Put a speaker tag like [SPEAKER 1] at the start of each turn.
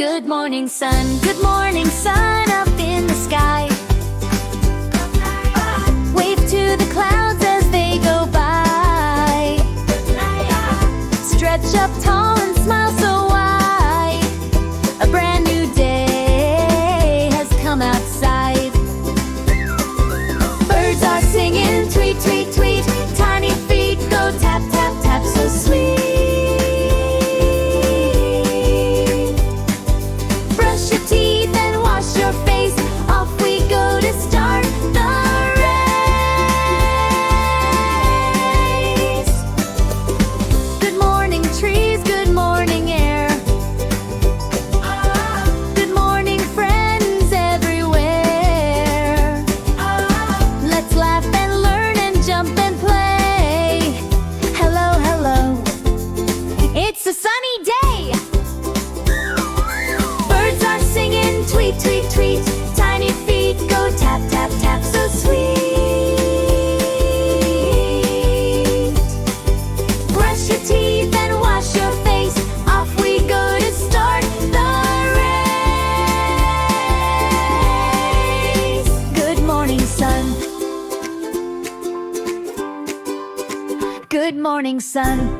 [SPEAKER 1] Good morning, sun. Good morning, sun up in the sky. Wave to the clouds as they go by. Stretch up tall and smile so wide. A brand new day has come outside. Birds are singing, tweet, tweet, tweet. Tiny feet go tap, tap, tap, so sweet. Brush your teeth and wash your face. Off we go to start the race. Good morning, trees. Good morning, air. Good morning, friends everywhere. Let's laugh and learn and jump and play. Hello, hello. It's a sunny day. Birds are singing, tweet, tweet, tweet. Tiny feet go tap, tap, tap, so sweet. Brush your teeth and wash your face. Off we go to start the race. Good morning, sun. Good morning, sun.